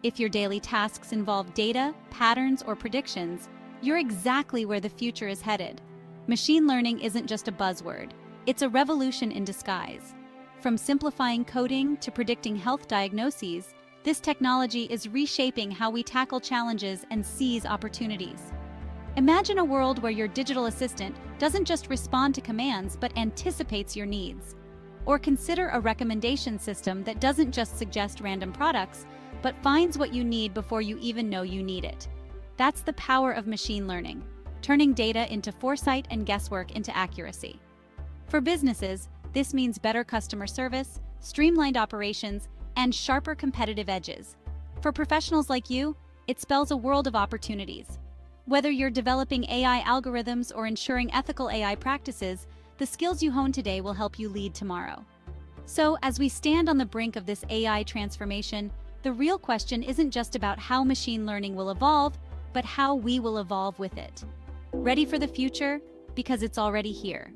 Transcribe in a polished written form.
If your daily tasks involve data, patterns, or predictions, you're exactly where the future is headed. Machine learning isn't just a buzzword, it's a revolution in disguise. From simplifying coding to predicting health diagnoses, this technology is reshaping how we tackle challenges and seize opportunities. Imagine a world where your digital assistant doesn't just respond to commands but anticipates your needs. Or consider a recommendation system that doesn't just suggest random products, but finds what you need before you even know you need it. That's the power of machine learning, turning data into foresight and guesswork into accuracy. For businesses, this means better customer service, streamlined operations, and sharper competitive edges. For professionals like you, it spells a world of opportunities. Whether you're developing AI algorithms or ensuring ethical AI practices, the skills you hone today will help you lead tomorrow. So, as we stand on the brink of this AI transformation, the real question isn't just about how machine learning will evolve, but how we will evolve with it. Ready for the future? Because it's already here.